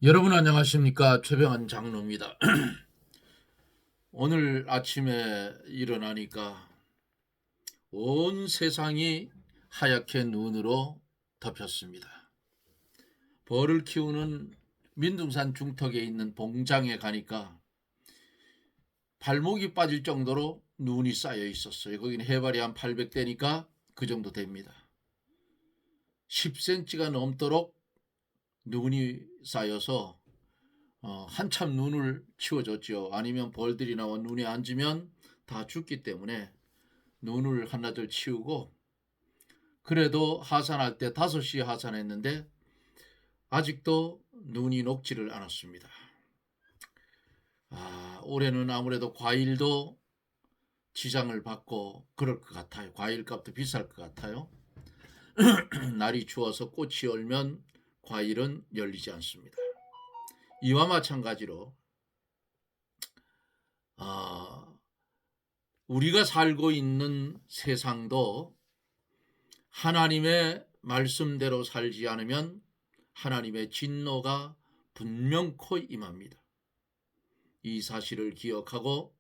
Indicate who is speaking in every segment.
Speaker 1: 여러분 안녕하십니까? 최병환 장로입니다. 오늘 아침에 일어나니까 온 세상이 하얗게 눈으로 덮였습니다. 벌을 키우는 민둥산 중턱에 있는 봉장에 가니까 발목이 빠질 정도로 눈이 쌓여 있었어요. 거기는 해발이 한 800대니까 그 정도 됩니다. 10cm가 넘도록 눈이 쌓여서 한참 눈을 치워줬죠. 아니면 벌들이 나와 눈에 앉으면 다 죽기 때문에 눈을 하나둘 치우고, 그래도 하산할 때 5시에 하산했는데 아직도 눈이 녹지를 않았습니다. 올해는 아무래도 과일도 지장을 받고 그럴 것 같아요. 과일값도 비쌀 것 같아요. 날이 추워서 꽃이 열면 과일은 열리지 않습니다. 이와 마찬가지로 우리가 살고 있는 세상도 하나님의 말씀대로 살지 않으면 하나님의 진노가 분명코 임합니다. 이 사실을 기억하고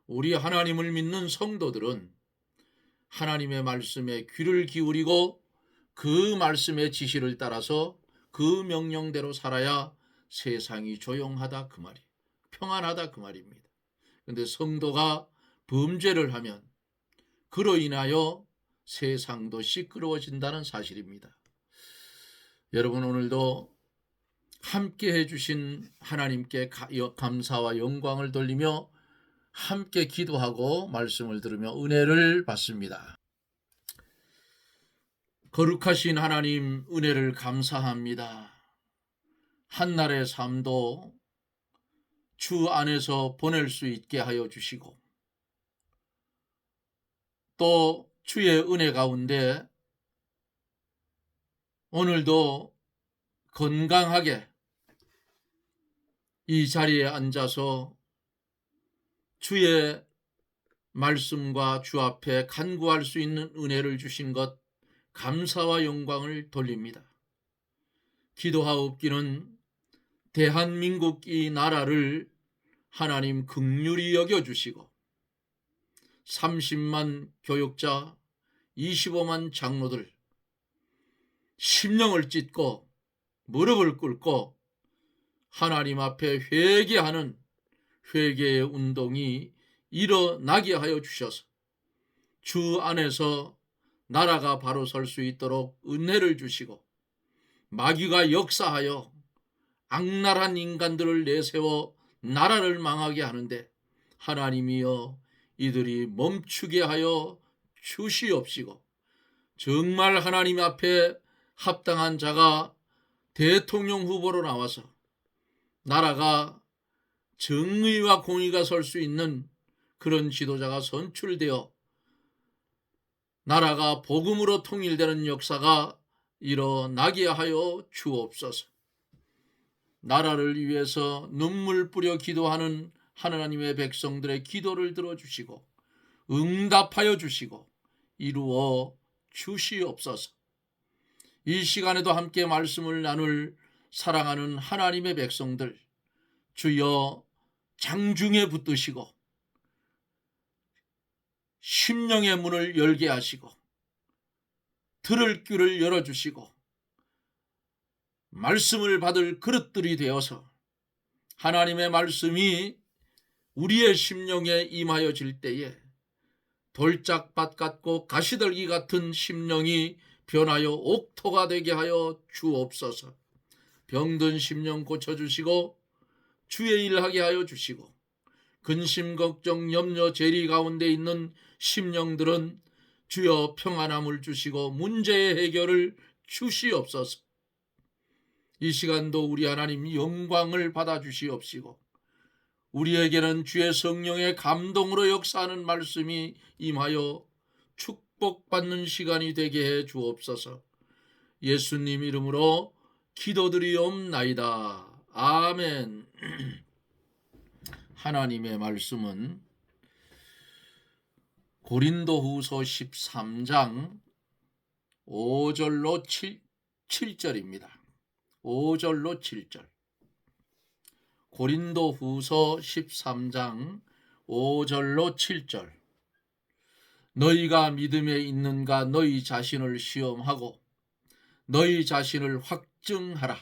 Speaker 1: 우리 하나님을 믿는 성도들은 하나님의 말씀에 귀를 기울이고 그 말씀의 지시를 따라서 그 명령대로 살아야 세상이 조용하다 그 말이, 평안하다 그 말입니다. 그런데 성도가 범죄를 하면 그로 인하여 세상도 시끄러워진다는 사실입니다. 여러분, 오늘도 함께 해주신 하나님께 감사와 영광을 돌리며 함께 기도하고 말씀을 들으며 은혜를 받습니다. 거룩하신 하나님, 은혜를 감사합니다. 한날의 삶도 주 안에서 보낼 수 있게 하여 주시고, 또 주의 은혜 가운데 오늘도 건강하게 이 자리에 앉아서 주의 말씀과 주 앞에 간구할 수 있는 은혜를 주신 것 감사와 영광을 돌립니다. 기도하옵기는 대한민국 이 나라를 하나님 긍휼히 여겨주시고 30만 교육자, 25만 장로들, 심령을 찢고 무릎을 꿇고 하나님 앞에 회개하는 회개의 운동이 일어나게 하여 주셔서 주 안에서 나라가 바로 설 수 있도록 은혜를 주시고, 마귀가 역사하여 악랄한 인간들을 내세워 나라를 망하게 하는데 하나님이여 이들이 멈추게 하여 주시옵시고, 정말 하나님 앞에 합당한 자가 대통령 후보로 나와서 나라가 정의와 공의가 설 수 있는 그런 지도자가 선출되어 나라가 복음으로 통일되는 역사가 일어나게 하여 주옵소서. 나라를 위해서 눈물 뿌려 기도하는 하나님의 백성들의 기도를 들어주시고 응답하여 주시고 이루어 주시옵소서. 이 시간에도 함께 말씀을 나눌 사랑하는 하나님의 백성들, 주여 장중에 붙드시고 심령의 문을 열게 하시고 들을 귀를 열어주시고 말씀을 받을 그릇들이 되어서 하나님의 말씀이 우리의 심령에 임하여질 때에 돌짝밭 같고 가시떨기 같은 심령이 변하여 옥토가 되게 하여 주옵소서. 병든 심령 고쳐주시고 주의 일하게 하여 주시고, 근심 걱정 염려 재리 가운데 있는 심령들은 주여 평안함을 주시고 문제의 해결을 주시옵소서. 이 시간도 우리 하나님 영광을 받아 주시옵시고 우리에게는 주의 성령의 감동으로 역사하는 말씀이 임하여 축복받는 시간이 되게 해 주옵소서. 예수님 이름으로 기도드리옵나이다. 아멘. 하나님의 말씀은 고린도후서 13장 5절로 7절입니다. 5절로 7절. 고린도후서 13장 5절로 7절. 너희가 믿음에 있는가 너희 자신을 시험하고 너희 자신을 확증하라.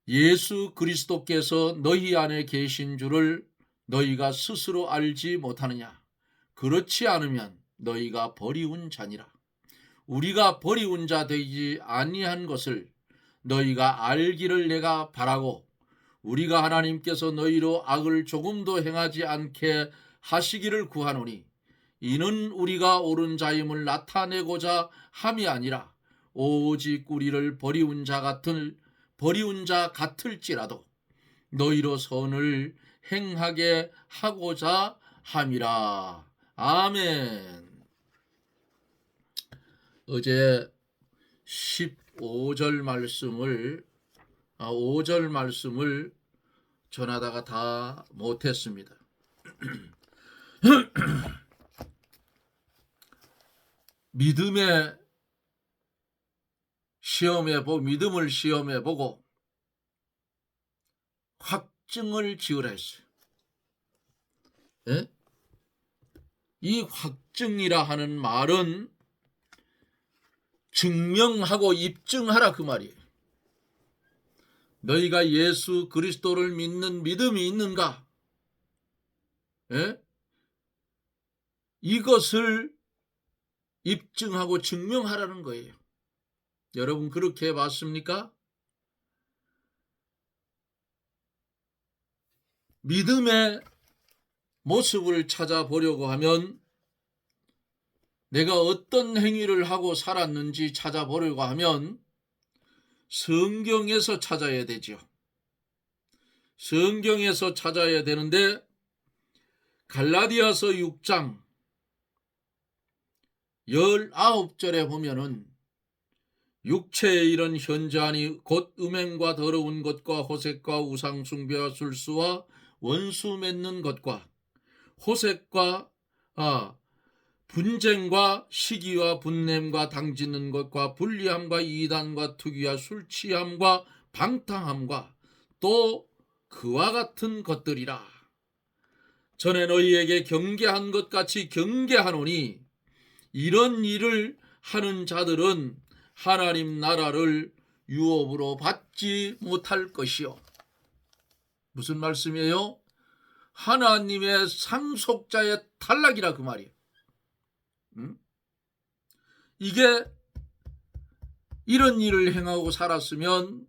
Speaker 1: 예수 그리스도께서 너희 안에 계신 줄을 너희가 스스로 알지 못하느냐? 그렇지 않으면 너희가 버리운 자니라. 우리가 버리운 자 되지 아니한 것을 너희가 알기를 내가 바라고, 우리가 하나님께서 너희로 악을 조금도 행하지 않게 하시기를 구하노니, 이는 우리가 옳은 자임을 나타내고자 함이 아니라 오직 우리를 버리운 자 같을지라도 너희로 선을 행하게 하고자 함이라. 아멘. 어제 5절 말씀을 전하다가 다 못했습니다. 믿음을 시험해보고 확증을 지으라 했어요. 예? 이 확증이라 하는 말은 증명하고 입증하라 그 말이에요. 너희가 예수 그리스도를 믿는 믿음이 있는가? 예? 이것을 입증하고 증명하라는 거예요. 여러분 그렇게 봤습니까? 믿음의 모습을 찾아보려고 하면, 내가 어떤 행위를 하고 살았는지 찾아보려고 하면 성경에서 찾아야 되죠. 성경에서 찾아야 되는데, 갈라디아서 6장 19절에 보면은 육체의 이런 현저하니 곧 음행과 더러운 것과 호색과 우상숭배와 술수와 원수 맺는 것과 호색과 분쟁과 시기와 분냄과 당짓는 것과 불리함과 이단과 투기와 술취함과 방탕함과 또 그와 같은 것들이라. 전에 너희에게 경계한 것 같이 경계하노니 이런 일을 하는 자들은 하나님 나라를 유업으로 받지 못할 것이요. 무슨 말씀이에요? 하나님의 상속자의 탈락이라 그 말이에요. 이게 이런 일을 행하고 살았으면,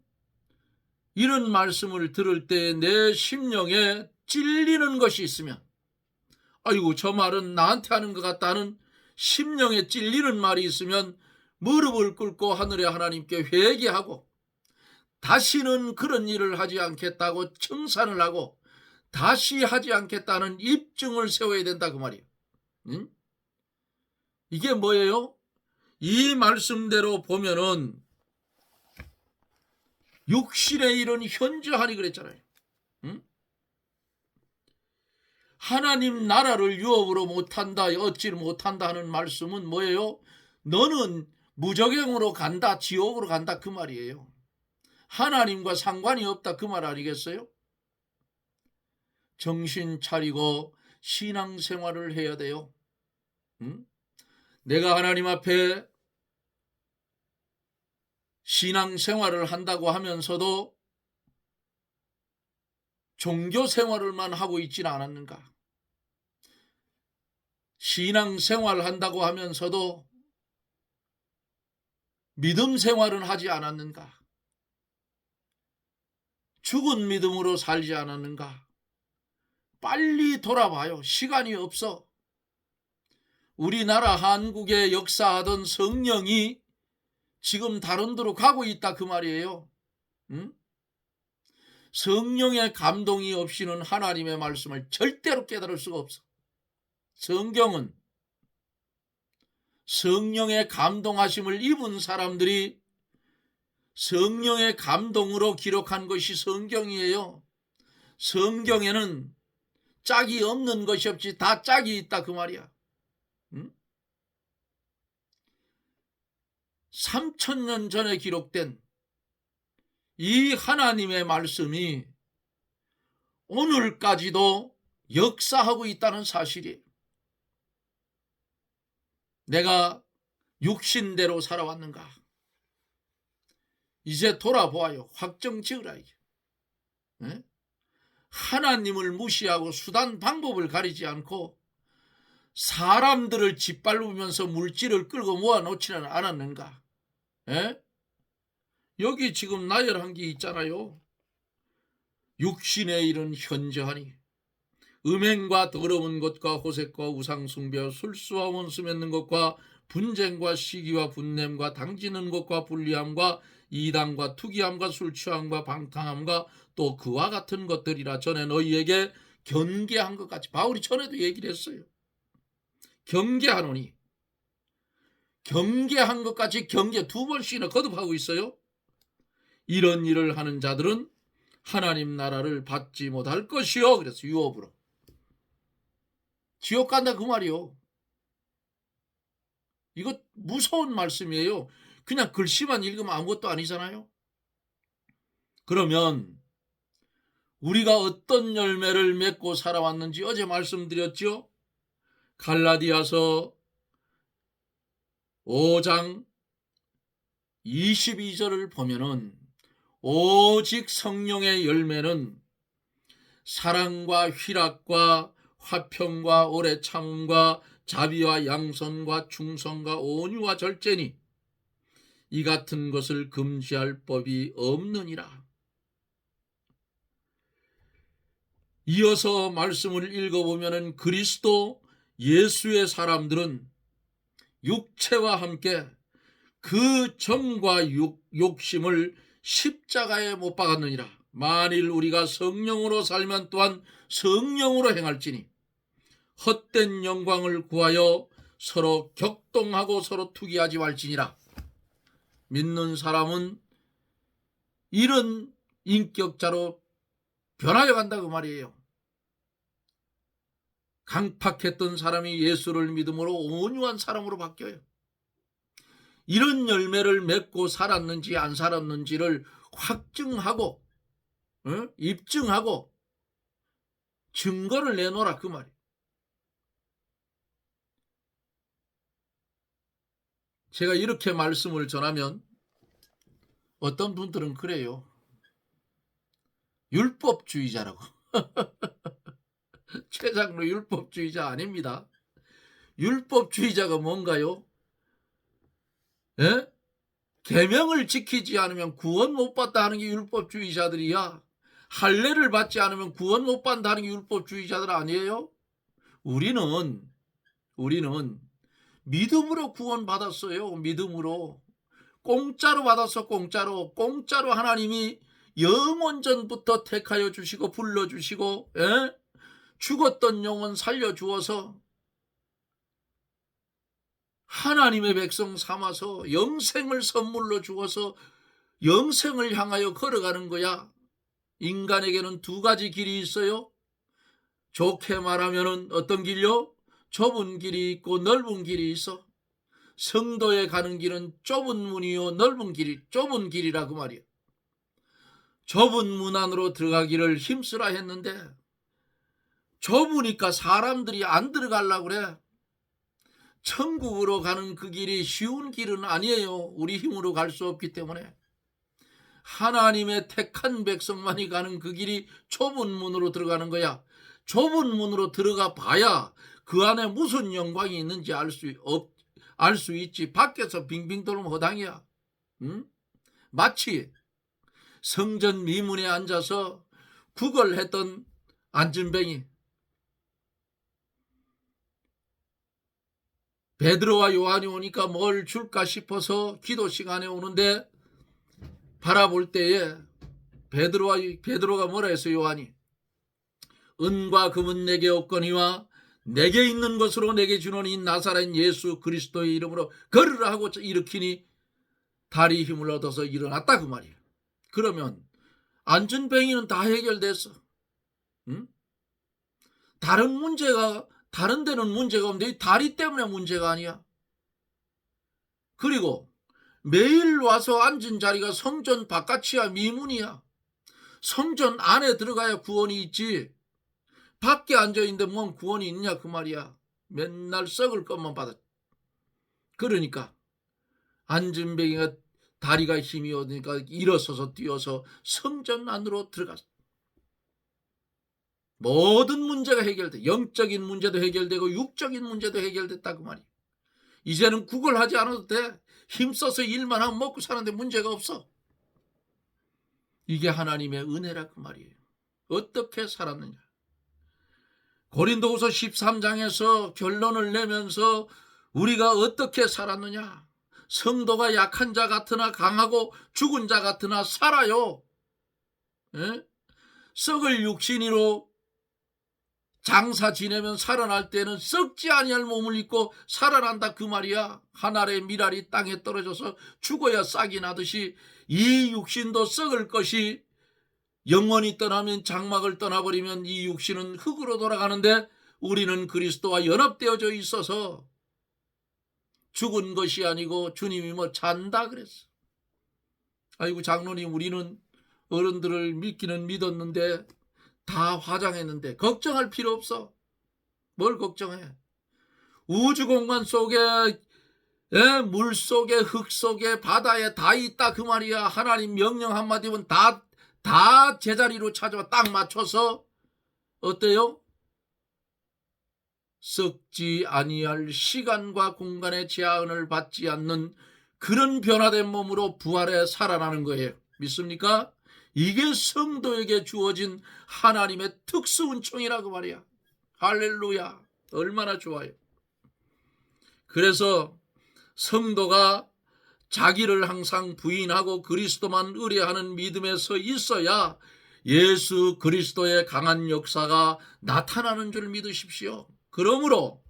Speaker 1: 이런 말씀을 들을 때 내 심령에 찔리는 것이 있으면, 아이고 저 말은 나한테 하는 것 같다는 심령에 찔리는 말이 있으면 무릎을 꿇고 하늘의 하나님께 회개하고 다시는 그런 일을 하지 않겠다고 청산을 하고 다시 하지 않겠다는 입증을 세워야 된다 그 말이에요. 이게 뭐예요? 이 말씀대로 보면은 육신의 일은 현저하니 그랬잖아요. 하나님 나라를 유업으로 못한다, 얻지 못한다 하는 말씀은 뭐예요? 너는 무적행으로 간다, 지옥으로 간다 그 말이에요. 하나님과 상관이 없다 그 말 아니겠어요? 정신 차리고 신앙생활을 해야 돼요. 내가 하나님 앞에 신앙생활을 한다고 하면서도 종교생활을만 하고 있지는 않았는가? 신앙생활을 한다고 하면서도 믿음생활은 하지 않았는가? 죽은 믿음으로 살지 않았는가? 빨리 돌아봐요. 시간이 없어. 우리나라 한국에 역사하던 성령이 지금 다른 데로 가고 있다 그 말이에요. 성령의 감동이 없이는 하나님의 말씀을 절대로 깨달을 수가 없어. 성경은 성령의 감동하심을 입은 사람들이 성령의 감동으로 기록한 것이 성경이에요. 성경에는 짝이 없는 것이 없지 다 짝이 있다 그 말이야. 3000년 전에 기록된 이 하나님의 말씀이 오늘까지도 역사하고 있다는 사실이에요. 내가 육신대로 살아왔는가? 이제 돌아보아요. 확정 지으라. 네? 하나님을 무시하고 수단 방법을 가리지 않고 사람들을 짓밟으면서 물질을 끌고 모아놓지는 않았는가? 에? 여기 지금 나열한 게 있잖아요. 육신의 일은 현저하니 음행과 더러운 것과 호색과 우상숭배, 술수와 원수 맺는 것과 분쟁과 시기와 분냄과 당지는 것과 불리함과 이단과 투기함과 술취함과 방탕함과 또 그와 같은 것들이라 전에 너희에게 경계한 것 같이. 바울이 전에도 얘기를 했어요. 경계하노니, 경계한 것 같이 경계 두 번씩이나 거듭하고 있어요. 이런 일을 하는 자들은 하나님 나라를 받지 못할 것이요. 그래서 유업으로 지옥 간다 그 말이요. 이거 무서운 말씀이에요. 그냥 글씨만 읽으면 아무것도 아니잖아요. 그러면 우리가 어떤 열매를 맺고 살아왔는지 어제 말씀드렸죠. 갈라디아서 5장 22절을 보면은 오직 성령의 열매는 사랑과 희락과 화평과 오래 참음과 자비와 양선과 충성과 온유와 절제니 이 같은 것을 금지할 법이 없느니라. 이어서 말씀을 읽어보면 그리스도 예수의 사람들은 육체와 함께 그 정과 욕심을 십자가에 못 박았느니라. 만일 우리가 성령으로 살면 또한 성령으로 행할지니 헛된 영광을 구하여 서로 격동하고 서로 투기하지 말지니라. 믿는 사람은 이런 인격자로 변하여 간다 그 말이에요. 강팍했던 사람이 예수를 믿음으로 온유한 사람으로 바뀌어요. 이런 열매를 맺고 살았는지 안 살았는지를 확증하고 입증하고 증거를 내놓으라 그 말이에요. 제가 이렇게 말씀을 전하면 어떤 분들은 그래요. 율법주의자라고. 최장로 율법주의자 아닙니다. 율법주의자가 뭔가요? 예? 계명을 지키지 않으면 구원 못 받다 하는 게 율법주의자들이야. 할례를 받지 않으면 구원 못 받다 하는 게 율법주의자들 아니에요? 우리는 믿음으로 구원 받았어요. 믿음으로. 공짜로 받았어. 공짜로 하나님이 영원 전부터 택하여 주시고 불러주시고 죽었던 영혼 살려주어서 하나님의 백성 삼아서 영생을 선물로 주어서 영생을 향하여 걸어가는 거야. 인간에게는 두 가지 길이 있어요. 좋게 말하면 어떤 길요? 좁은 길이 있고 넓은 길이 있어. 성도에 가는 길은 좁은 문이요 좁은 길이라 그 말이야. 좁은 문 안으로 들어가기를 힘쓰라 했는데 좁으니까 사람들이 안 들어가려고 그래. 천국으로 가는 그 길이 쉬운 길은 아니에요. 우리 힘으로 갈 수 없기 때문에. 하나님의 택한 백성만이 가는 그 길이 좁은 문으로 들어가는 거야. 좁은 문으로 들어가 봐야 그 안에 무슨 영광이 있는지 알 수 있지. 밖에서 빙빙 돌면 허당이야. 응? 마치 성전 미문에 앉아서 구걸했던 안진뱅이, 베드로와 요한이 오니까 뭘 줄까 싶어서 기도 시간에 오는데 바라볼 때에 베드로가 뭐라 했어요? 요한이 은과 금은 내게 없거니와 내게 있는 것으로 내게 주노니 나사렛 예수 그리스도의 이름으로 걸으라 하고 일으키니 다리 힘을 얻어서 일어났다 그 말이에요. 그러면 안전뱅이는 다 해결됐어. 응? 다른 데는 문제가 없는데 이 다리 때문에 문제가 아니야. 그리고 매일 와서 앉은 자리가 성전 바깥이야 미문이야. 성전 안에 들어가야 구원이 있지. 밖에 앉아있는데 뭔 구원이 있냐 그 말이야. 맨날 썩을 것만 받아. 그러니까 앉은 뱅이가 다리가 힘이 오니까 일어서서 뛰어서 성전 안으로 들어갔어. 모든 문제가 해결돼. 영적인 문제도 해결되고 육적인 문제도 해결됐다 그 말이야. 이제는 구걸하지 않아도 돼. 힘써서 일만 하면 먹고 사는데 문제가 없어. 이게 하나님의 은혜라 그 말이에요. 어떻게 살았느냐. 고린도후서 13장에서 결론을 내면서 우리가 어떻게 살았느냐. 성도가 약한 자 같으나 강하고 죽은 자 같으나 살아요. 에? 썩을 육신으로 장사 지내면 살아날 때는 썩지 아니할 몸을 입고 살아난다 그 말이야. 한 알의 밀알이 땅에 떨어져서 죽어야 싹이 나듯이 이 육신도 썩을 것이 영원히 떠나면 장막을 떠나버리면 이 육신은 흙으로 돌아가는데 우리는 그리스도와 연합되어져 있어서 죽은 것이 아니고 주님이 뭐 잔다 그랬어. 아이고 장로님 우리는 어른들을 믿기는 믿었는데 다 화장했는데 걱정할 필요 없어. 뭘 걱정해. 우주공간 속에 물 속에 흙 속에 바다에 다 있다 그 말이야. 하나님 명령 한마디면 다 제자리로 찾아와 딱 맞춰서 어때요? 썩지 아니할 시간과 공간의 제한을 받지 않는 그런 변화된 몸으로 부활해 살아나는 거예요. 믿습니까? 이게 성도에게 주어진 하나님의 특수 은총이라고 말이야. 할렐루야. 얼마나 좋아요. 그래서 성도가 자기를 항상 부인하고 그리스도만 의뢰하는 믿음에 서 있어야 예수 그리스도의 강한 역사가 나타나는 줄 믿으십시오. 그러므로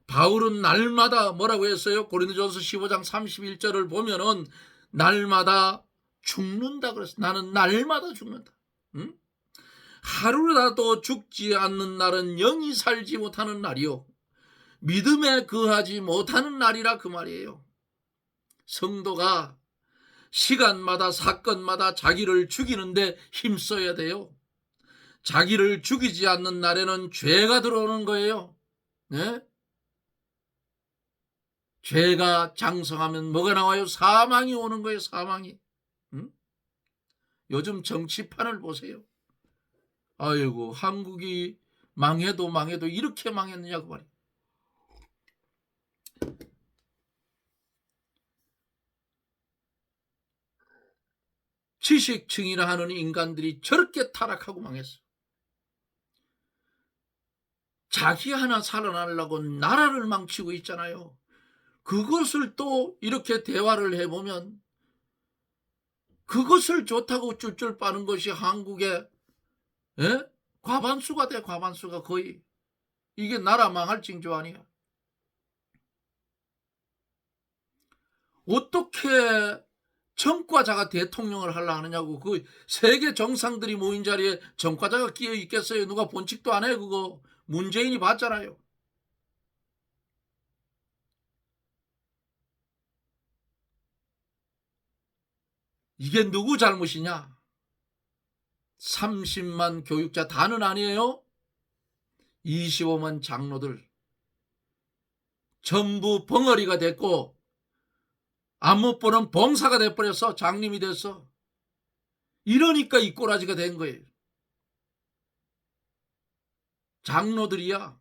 Speaker 1: 바울은 날마다 뭐라고 했어요? 고린도전서 15장 31절을 보면은 날마다 죽는다 그랬어. 나는 날마다 죽는다. 응? 하루라도 죽지 않는 날은 영이 살지 못하는 날이요. 믿음에 거하지 못하는 날이라 그 말이에요. 성도가 시간마다 사건마다 자기를 죽이는데 힘써야 돼요. 자기를 죽이지 않는 날에는 죄가 들어오는 거예요. 네? 죄가 장성하면 뭐가 나와요? 사망이 오는 거예요. 사망이. 응? 요즘 정치판을 보세요. 아이고 한국이 망해도 이렇게 망했느냐고 말이에요. 지식층이라 하는 인간들이 저렇게 타락하고 망했어. 자기 하나 살아나려고 나라를 망치고 있잖아요. 그것을 또 이렇게 대화를 해보면 그것을 좋다고 쫄쫄 빠는 것이 한국의 과반수가 돼. 과반수가 거의. 이게 나라 망할 징조 아니야. 어떻게 전과자가 대통령을 하려 하느냐고. 그 세계 정상들이 모인 자리에 전과자가 끼어 있겠어요. 누가 본칙도 안 해. 그거 문재인이 봤잖아요. 이게 누구 잘못이냐? 30만 교육자 다는 아니에요. 25만 장로들 전부 벙어리가 됐고 안 못 보는 봉사가 돼버렸어. 장님이 됐어. 이러니까 이 꼬라지가 된 거예요. 장로들이야.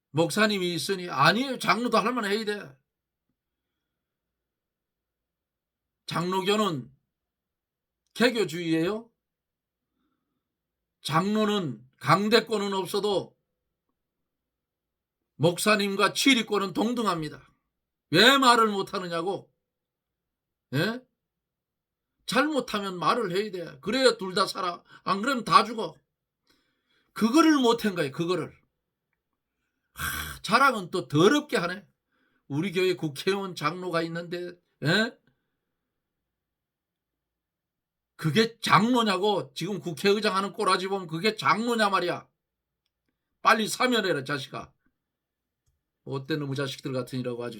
Speaker 1: 목사님이 있으니 아니에요. 장로도 할 만해야 돼. 장로교는 개교주의예요. 장로는 강대권은 없어도 목사님과 치리권은 동등합니다. 왜 말을 못하느냐고. 예? 잘못하면 말을 해야 돼. 그래야 둘 다 살아. 안 그러면 다 죽어. 그거를 못한 거예요. 그거를. 자랑은 또 더럽게 하네. 우리 교회 국회의원 장로가 있는데 그게 장로냐고. 지금 국회의장 하는 꼬라지 보면 그게 장로냐 말이야. 빨리 사면해라 자식아. 못된 놈의 자식들 같으니라고 아주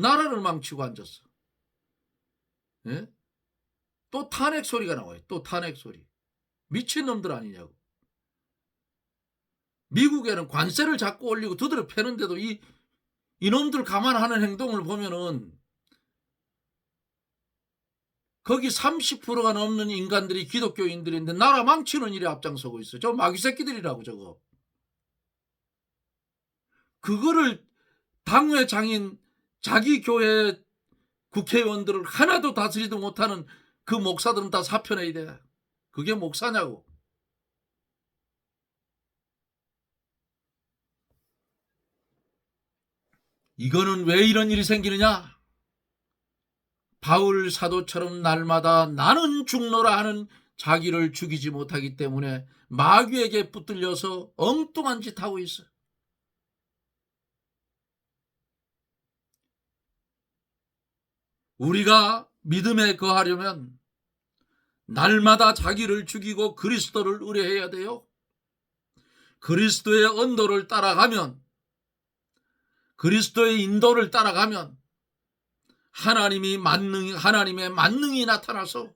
Speaker 1: 나라를 망치고 앉았어. 예? 또 탄핵 소리가 나와요. 또 탄핵 소리. 미친놈들 아니냐고. 미국에는 관세를 자꾸 올리고 두드려 패는데도 이놈들 감안하는 행동을 보면은 거기 30%가 넘는 인간들이 기독교인들인데 나라 망치는 일에 앞장서고 있어. 저 마귀 새끼들이라고 저거. 그거를 당회장인 자기 교회 국회의원들을 하나도 다스리도 못하는 그 목사들은 다 사표내야 돼. 그게 목사냐고. 이거는 왜 이런 일이 생기느냐? 바울 사도처럼 날마다 나는 죽노라 하는 자기를 죽이지 못하기 때문에 마귀에게 붙들려서 엉뚱한 짓 하고 있어. 우리가 믿음에 거하려면 날마다 자기를 죽이고 그리스도를 의뢰해야 돼요. 그리스도의 언도를 따라가면, 그리스도의 인도를 따라가면 하나님의 만능이 나타나서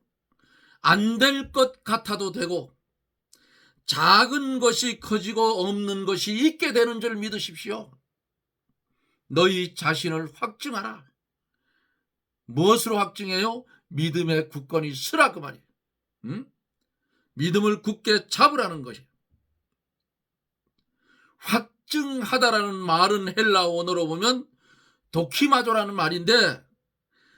Speaker 1: 안 될 것 같아도 되고 작은 것이 커지고 없는 것이 있게 되는 줄 믿으십시오. 너희 자신을 확증하라. 무엇으로 확증해요? 믿음의 굳건히 서라 그 말이에요. 응? 믿음을 굳게 잡으라는 것이에요. 확증하다라는 말은 헬라 원어로 보면 도키마조라는 말인데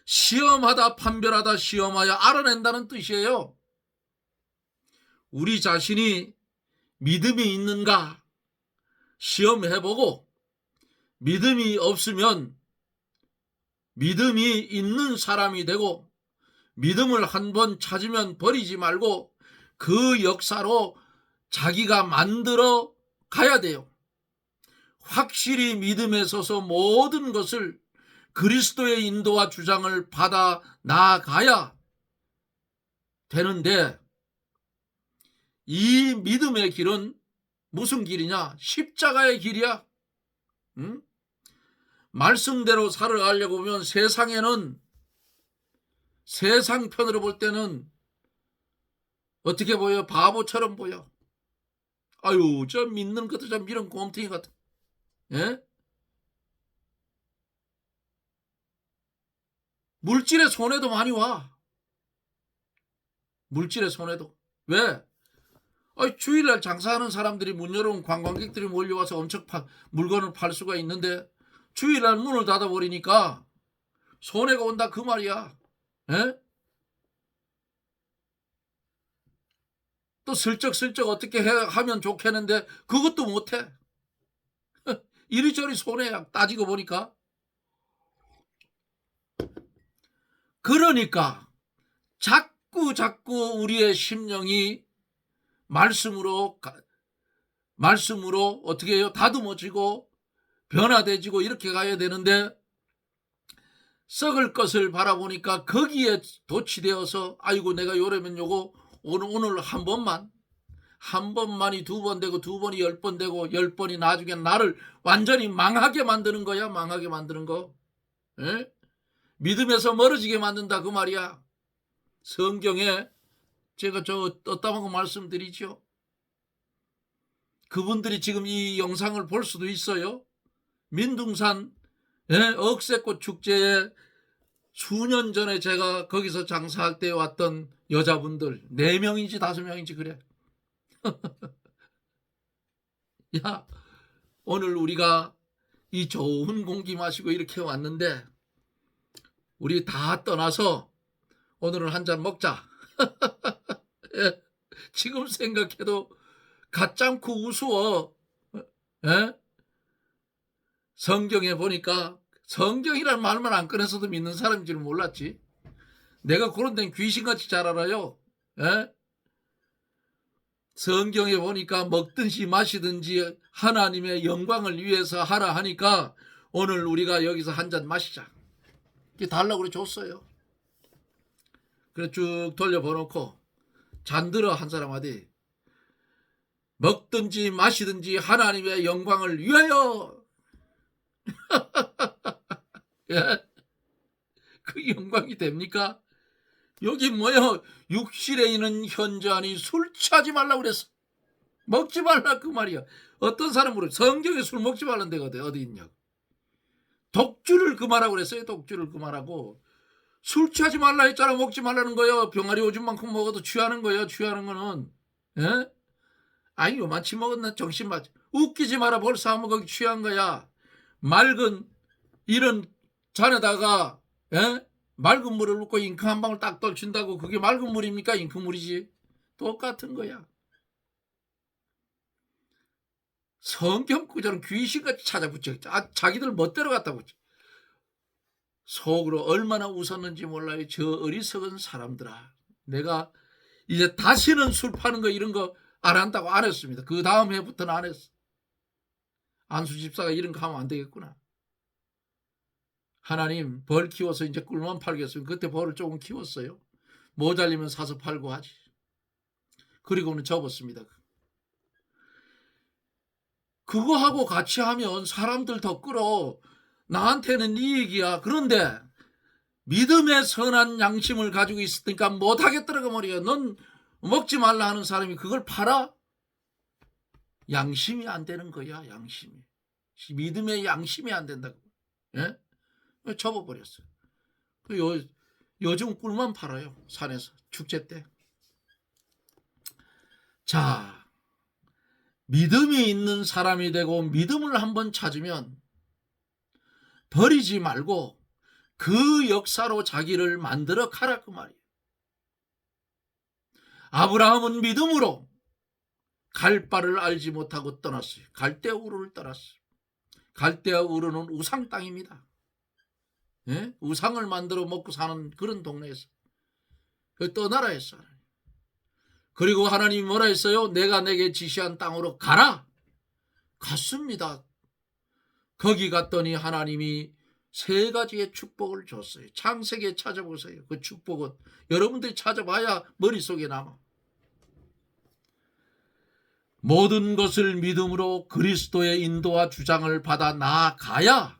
Speaker 1: 시험하다, 판별하다, 시험하여 알아낸다는 뜻이에요. 우리 자신이 믿음이 있는가 시험해보고 믿음이 없으면 믿음이 있는 사람이 되고 믿음을 한번 찾으면 버리지 말고 그 역사로 자기가 만들어 가야 돼요. 확실히 믿음에 서서 모든 것을 그리스도의 인도와 주장을 받아 나아가야 되는데 이 믿음의 길은 무슨 길이냐? 십자가의 길이야. 응? 말씀대로 살아가려고 보면 세상에는 세상 편으로 볼 때는 어떻게 보여? 바보처럼 보여. 아유, 저 믿는 것도 좀 이런 곰탱이 같아. 예? 물질의 손해도 많이 와. 물질의 손해도. 왜? 주일날 장사하는 사람들이 문 열어온 관광객들이 몰려와서 엄청 물건을 팔 수가 있는데 주일날 문을 닫아버리니까 손해가 온다 그 말이야. 에? 또 슬쩍슬쩍 어떻게 하면 좋겠는데 그것도 못해. 이리저리 손해야 따지고 보니까. 그러니까 자꾸 우리의 심령이 말씀으로 어떻게 해요? 다듬어지고 변화되지고 이렇게 가야 되는데 썩을 것을 바라보니까 거기에 도취되어서 아이고 내가 요러면 요거 오늘 한 번만이 2번 되고 2번이 10번 되고 10번이 나중에 나를 완전히 망하게 만드는 거야. 망하게 만드는 거. 에? 믿음에서 멀어지게 만든다 그 말이야. 성경에 제가 떴다고 말씀드리죠. 그분들이 지금 이 영상을 볼 수도 있어요. 민둥산 억새꽃 축제에 수년 전에 제가 거기서 장사할 때 왔던 여자분들 4명인지 5명인지 그래. 야, 오늘 우리가 이 좋은 공기 마시고 이렇게 왔는데 우리 다 떠나서 오늘은 한 잔 먹자. 지금 생각해도 가짱코 우스워. 성경에 보니까 성경이라는 말만 안 꺼내서도 믿는 사람인 줄 몰랐지. 내가 그런 데는 귀신같이 잘 알아요. 성경에 보니까 먹든지 마시든지 하나님의 영광을 위해서 하라 하니까 오늘 우리가 여기서 한 잔 마시자. 이렇게 달라고 그래 줬어요. 그래 쭉 돌려보놓고 잔들어 한 사람한테 먹든지 마시든지 하나님의 영광을 위하여. 예? 그 영광이 됩니까? 여기 뭐요? 육실에 있는 현저하니 술 취하지 말라고 그랬어. 먹지 말라 그 말이야. 어떤 사람으로 성경에 술 먹지 말라는 데가 어디 있냐고. 독주를 금하라고 그랬어요. 독주를 금하라고. 술 취하지 말라 했잖아. 먹지 말라는 거예요. 병아리 오줌 만큼 먹어도 취하는 거예요. 취하는 거는. 예? 아니 요만치 먹었나 정신 맞. 웃기지 마라. 벌써 하면 거기 취한 거야. 맑은 이런 잔에다가 맑은 물을 붓고 잉크 한 방울 딱 떨친다고 그게 맑은 물입니까? 잉크물이지. 똑같은 거야. 성경 구절은 귀신같이 찾아붙여. 자기들 멋대로 갖다 붙여. 속으로 얼마나 웃었는지 몰라요. 저 어리석은 사람들아. 내가 이제 다시는 술 파는 거 이런 거 안 한다고 안 했습니다. 그 다음 해부터는 안 했어. 안수 집사가 이런 거 하면 안 되겠구나. 하나님 벌 키워서 이제 꿀만 팔겠으면 그때 벌을 조금 키웠어요. 모자리면 사서 팔고 하지. 그리고는 접었습니다. 그거 하고 같이 하면 사람들 더 끌어. 나한테는 이익이야. 그런데 믿음의 선한 양심을 가지고 있으니까 못하겠더라고 말이야. 넌 먹지 말라 하는 사람이 그걸 팔아? 양심이 안 되는 거야. 양심이. 믿음의 양심이 안 된다고. 예? 접어버렸어요. 요즘 꿀만 팔아요. 산에서 축제 때. 자, 믿음이 있는 사람이 되고 믿음을 한번 찾으면 버리지 말고 그 역사로 자기를 만들어 가라 그 말이에요. 아브라함은 믿음으로 갈 바를 알지 못하고 떠났어요. 갈대아 우르를 떠났어요. 갈대아 우르는 우상 땅입니다. 예? 우상을 만들어 먹고 사는 그런 동네에서 떠나라 했어요. 그리고 하나님이 뭐라 했어요? 내가 내게 지시한 땅으로 가라. 갔습니다. 거기 갔더니 하나님이 세 가지의 축복을 줬어요. 창세기에 찾아보세요. 그 축복은 여러분들이 찾아봐야 머릿속에 남아. 모든 것을 믿음으로 그리스도의 인도와 주장을 받아 나아가야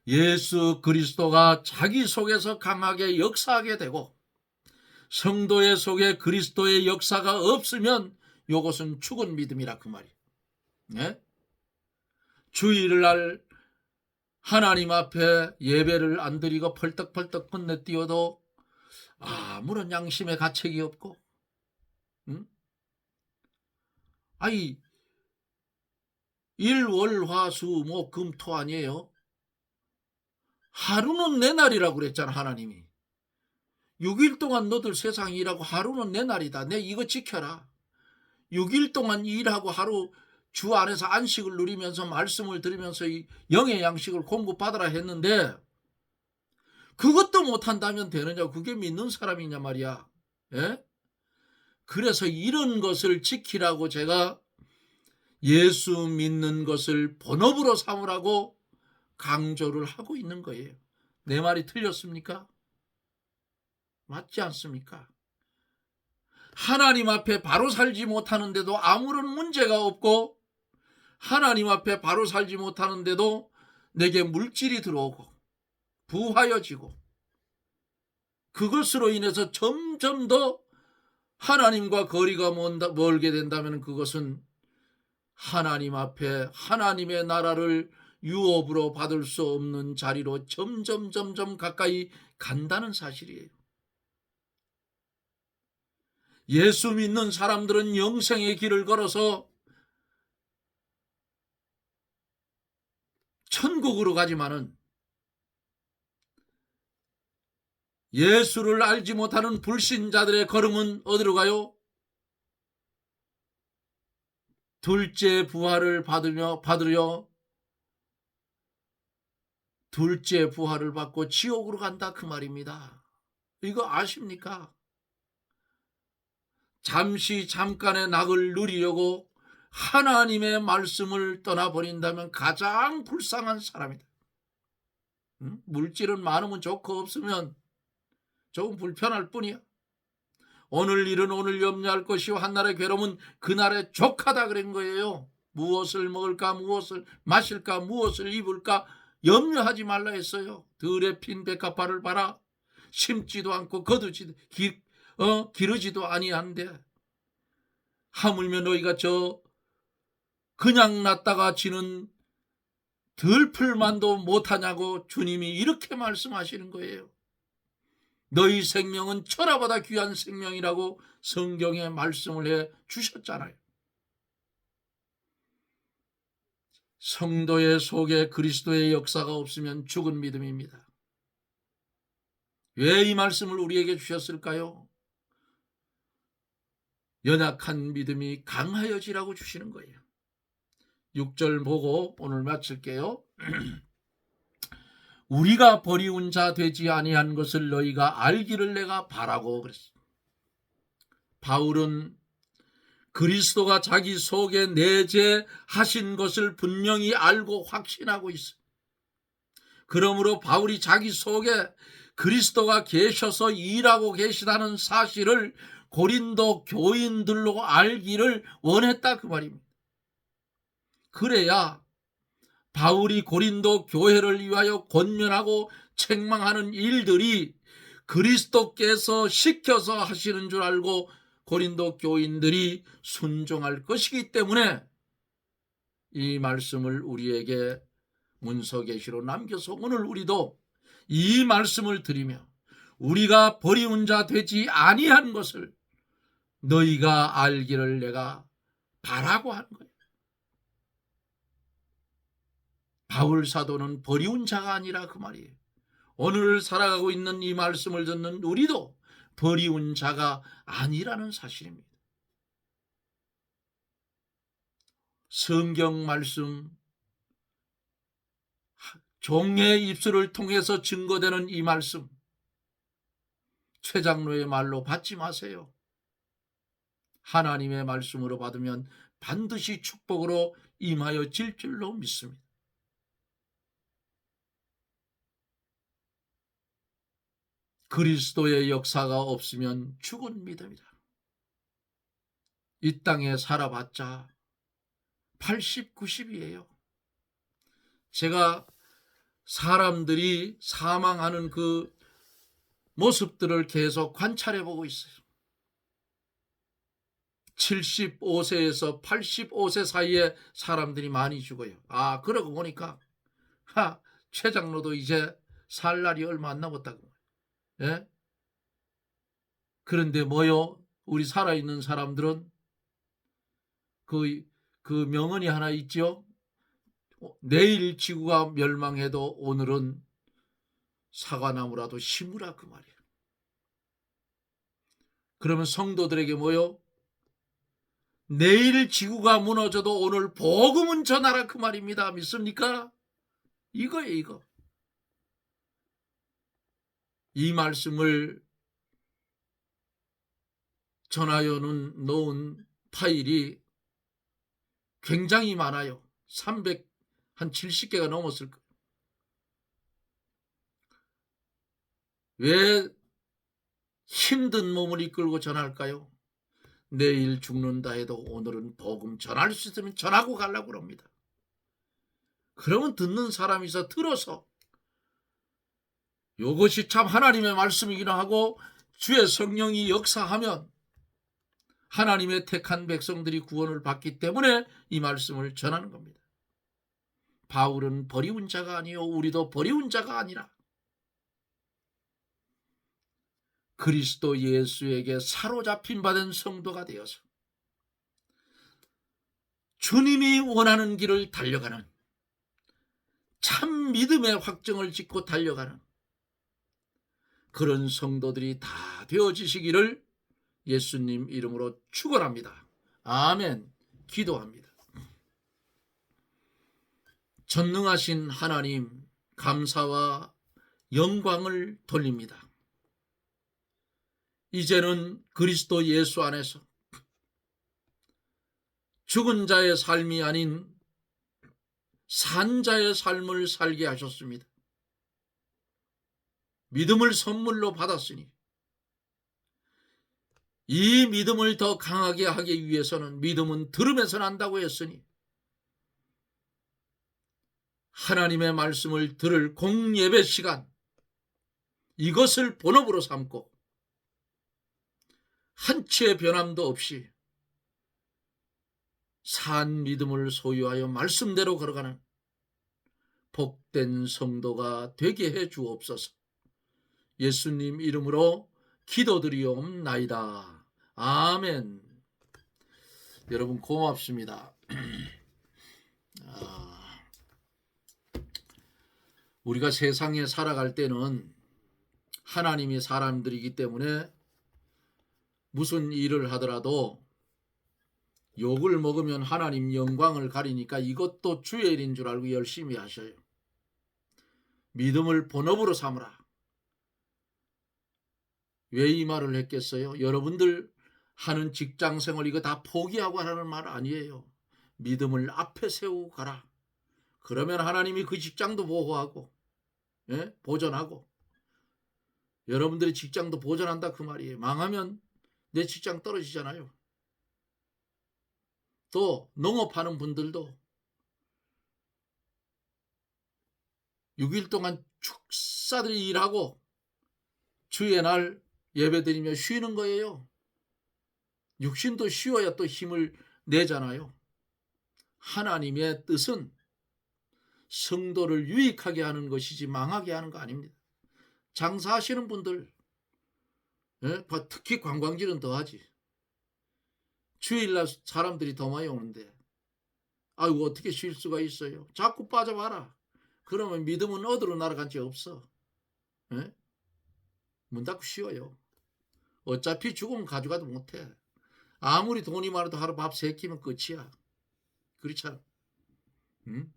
Speaker 1: 예수 그리스도가 자기 속에서 강하게 역사하게 되고 성도의 속에 그리스도의 역사가 없으면 이것은 죽은 믿음이라 그 말이에요. 네? 주일날 하나님 앞에 예배를 안 드리고 펄떡펄떡 건너뛰어도 아무런 양심의 가책이 없고 아니 일월화수목금토 아니에요? 하루는 내 날이라고 그랬잖아. 하나님이 6일 동안 너들 세상 일하고 하루는 내 날이다. 내 이거 지켜라. 6일 동안 일하고 하루 주 안에서 안식을 누리면서 말씀을 들으면서 영의 양식을 공급받으라 했는데 그것도 못한다면 되느냐. 그게 믿는 사람이냐 말이야. 예? 그래서 이런 것을 지키라고 제가 예수 믿는 것을 본업으로 삼으라고 강조를 하고 있는 거예요. 내 말이 틀렸습니까? 맞지 않습니까? 하나님 앞에 바로 살지 못하는데도 아무런 문제가 없고 하나님 앞에 바로 살지 못하는데도 내게 물질이 들어오고 부하여지고 그것으로 인해서 점점 더 하나님과 거리가 멀게 된다면 그것은 하나님 앞에 하나님의 나라를 유업으로 받을 수 없는 자리로 점점 가까이 간다는 사실이에요. 예수 믿는 사람들은 영생의 길을 걸어서 천국으로 가지만은 예수를 알지 못하는 불신자들의 걸음은 어디로 가요? 둘째 부활을 받으려 둘째 부활을 받고 지옥으로 간다 그 말입니다. 이거 아십니까? 잠깐의 낙을 누리려고 하나님의 말씀을 떠나버린다면 가장 불쌍한 사람이다. 물질은 많으면 좋고 없으면 조금 불편할 뿐이야. 오늘 일은 오늘 염려할 것이요 한날의 괴로움은 그날의 족하다 그런 거예요. 무엇을 먹을까 무엇을 마실까 무엇을 입을까 염려하지 말라 했어요. 들에 핀 백합화를 봐라. 심지도 않고 거두지도 기르지도 아니한데 하물며 너희가 저 그냥 놨다가 지는 들풀만도 못하냐고 주님이 이렇게 말씀하시는 거예요. 너희 생명은 천하보다 귀한 생명이라고 성경에 말씀을 해 주셨잖아요. 성도의 속에 그리스도의 역사가 없으면 죽은 믿음입니다. 왜 이 말씀을 우리에게 주셨을까요? 연약한 믿음이 강하여지라고 주시는 거예요. 6절 보고 오늘 마칠게요. 우리가 버리운 자 되지 아니한 것을 너희가 알기를 내가 바라고 그랬습니다. 바울은 그리스도가 자기 속에 내재하신 것을 분명히 알고 확신하고 있어요. 그러므로 바울이 자기 속에 그리스도가 계셔서 일하고 계시다는 사실을 고린도 교인들로 알기를 원했다 그 말입니다. 그래야 바울이 고린도 교회를 위하여 권면하고 책망하는 일들이 그리스도께서 시켜서 하시는 줄 알고 고린도 교인들이 순종할 것이기 때문에 이 말씀을 우리에게 문서 계시로 남겨서 오늘 우리도 이 말씀을 드리며 우리가 버리운 자 되지 아니한 것을 너희가 알기를 내가 바라고 하는 거예요. 바울 사도는 버리운 자가 아니라 그 말이에요. 오늘 살아가고 있는 이 말씀을 듣는 우리도 버리운 자가 아니라는 사실입니다. 성경 말씀, 종의 입술을 통해서 증거되는 이 말씀, 최 장로의 말로 받지 마세요. 하나님의 말씀으로 받으면 반드시 축복으로 임하여 질 줄로 믿습니다. 그리스도의 역사가 없으면 죽은 믿음이다. 이 땅에 살아봤자 80, 90이에요. 제가 사람들이 사망하는 그 모습들을 계속 관찰해 보고 있어요. 75세에서 85세 사이에 사람들이 많이 죽어요. 그러고 보니까 최 장로도 이제 살 날이 얼마 안 남았다고. 예? 그런데 뭐요? 우리 살아있는 사람들은 그 명언이 하나 있죠. 내일 지구가 멸망해도 오늘은 사과나무라도 심으라 그 말이에요. 그러면 성도들에게 뭐요? 내일 지구가 무너져도 오늘 복음은 전하라 그 말입니다. 믿습니까? 이거예요, 이거. 이 말씀을 전하여 놓은 파일이 굉장히 많아요. 370개가 넘었을 거예요. 왜 힘든 몸을 이끌고 전할까요? 내일 죽는다 해도 오늘은 복음 전할 수 있으면 전하고 가려고 합니다. 그러면 듣는 사람이 있어 들어서 이것이 참 하나님의 말씀이기나 하고 주의 성령이 역사하면 하나님의 택한 백성들이 구원을 받기 때문에 이 말씀을 전하는 겁니다. 바울은 버리운 자가 아니요 우리도 버리운 자가 아니라 그리스도 예수에게 사로잡힌 바 된 성도가 되어서 주님이 원하는 길을 달려가는 참 믿음의 확정을 짓고 달려가는 그런 성도들이 다 되어지시기를 예수님 이름으로 축원합니다. 아멘. 기도합니다. 전능하신 하나님 감사와 영광을 돌립니다. 이제는 그리스도 예수 안에서 죽은 자의 삶이 아닌 산 자의 삶을 살게 하셨습니다. 믿음을 선물로 받았으니 이 믿음을 더 강하게 하기 위해서는 믿음은 들음에서 난다고 했으니 하나님의 말씀을 들을 공예배 시간, 이것을 본업으로 삼고 한치의 변함도 없이 산 믿음을 소유하여 말씀대로 걸어가는 복된 성도가 되게 해 주옵소서. 예수님 이름으로 기도드리옵나이다. 아멘. 여러분 고맙습니다. 우리가 세상에 살아갈 때는 하나님이 사람들이기 때문에 무슨 일을 하더라도 욕을 먹으면 하나님 영광을 가리니까 이것도 주의 일인 줄 알고 열심히 하셔요. 믿음을 본업으로 삼으라. 왜 이 말을 했겠어요? 여러분들 하는 직장생활 이거 다 포기하고 하라는 말 아니에요. 믿음을 앞에 세우고 가라. 그러면 하나님이 그 직장도 보호하고, 예? 보존하고, 여러분들의 직장도 보존한다 그 말이에요. 망하면 내 직장 떨어지잖아요. 또 농업하는 분들도 6일 동안 축사들이 일하고 주의 날 예배드리며 쉬는 거예요. 육신도 쉬어야 또 힘을 내잖아요. 하나님의 뜻은 성도를 유익하게 하는 것이지 망하게 하는 거 아닙니다. 장사하시는 분들, 특히 관광지는 더하지. 주일날 사람들이 더 많이 오는데 아이고 어떻게 쉴 수가 있어요. 자꾸 빠져봐라. 그러면 믿음은 어디로 날아간지 없어. 문 닫고 쉬어요. 어차피 죽으면 가져가도 못해. 아무리 돈이 많아도 하루 밥 3끼면 끝이야. 그렇잖아. 응?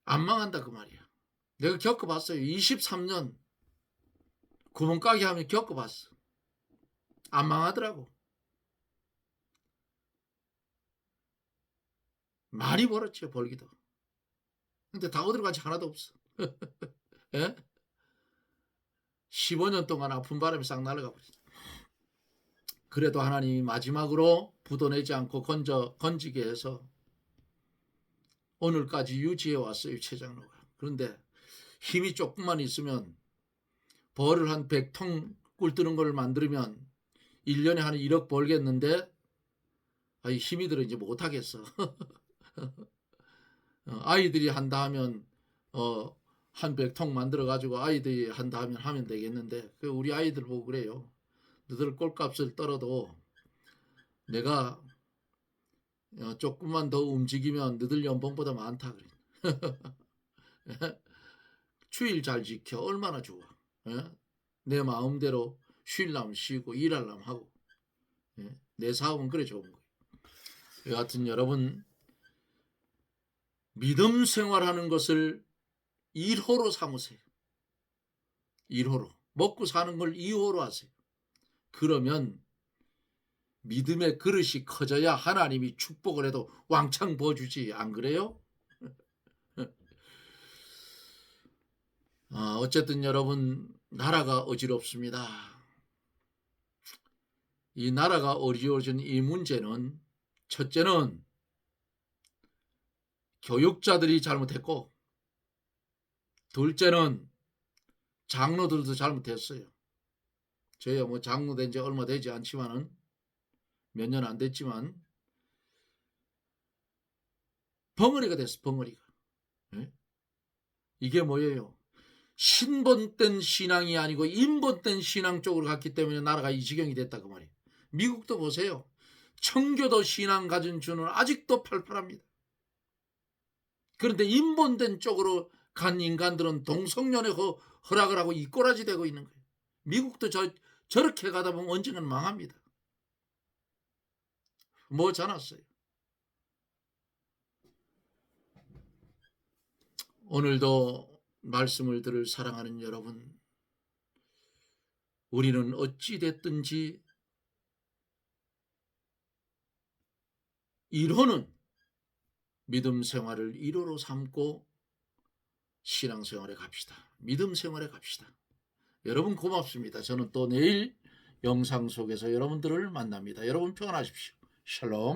Speaker 1: 안 망한다 그 말이야. 내가 겪어봤어요. 23년 구멍가게 하면 겪어봤어. 안 망하더라고. 많이 벌었죠. 벌기도. 근데 다 어디로 간지 하나도 없어. 예? 15년 동안 아픈 바람에 싹 날아가 버렸어. 그래도 하나님이 마지막으로 부도내지 않고 건지게 해서 오늘까지 유지해 왔어요. 최장로가. 그런데 힘이 조금만 있으면 벌을 한 100통 꿀뜨는 걸 만들면 1년에 한 1억 벌겠는데 힘이 들어 이제 못하겠어. 아이들이 한다 하면 한 100통 만들어 가지고 아이들이 한다 하면 되겠는데 우리 아이들 보고 그래요. 너들 꼴값을 떨어도 내가 조금만 더 움직이면 너들 연봉보다 많다 그래. 주일 잘 지켜 얼마나 좋아. 내 마음대로 쉴라면 쉬고 일하려면 하고. 내 사업은 그래 좋은 거예요. 여하튼 여러분 믿음 생활하는 것을 1호로 삼으세요. 1호로. 먹고 사는 걸 2호로 하세요. 그러면 믿음의 그릇이 커져야 하나님이 축복을 해도 왕창 부어주지. 안 그래요? 어쨌든 여러분 나라가 어지럽습니다. 이 나라가 어려워진 이 문제는 첫째는 교육자들이 잘못했고 둘째는 장로들도 잘못했어요. 저야 뭐 장로 된 지 얼마 되지 않지만은 몇 년 안 됐지만 벙어리가 됐어. 벙어리가. 이게 뭐예요? 신본된 신앙이 아니고 인본된 신앙 쪽으로 갔기 때문에 나라가 이 지경이 됐다 그 말이에요. 미국도 보세요. 청교도 신앙 가진 주는 아직도 팔팔합니다. 그런데 인본된 쪽으로 간 인간들은 동성연애 허락을 하고 이 꼬라지 되고 있는 거예요. 미국도 저렇게 가다 보면 언젠가는 망합니다. 뭐 자났어요. 오늘도 말씀을 들을 사랑하는 여러분, 우리는 어찌 됐든지 1호는 믿음 생활을 1호로 삼고 신앙생활에 갑시다. 믿음 생활에 갑시다. 여러분 고맙습니다. 저는 또 내일 영상 속에서 여러분들을 만납니다. 여러분 평안하십시오. 샬롬.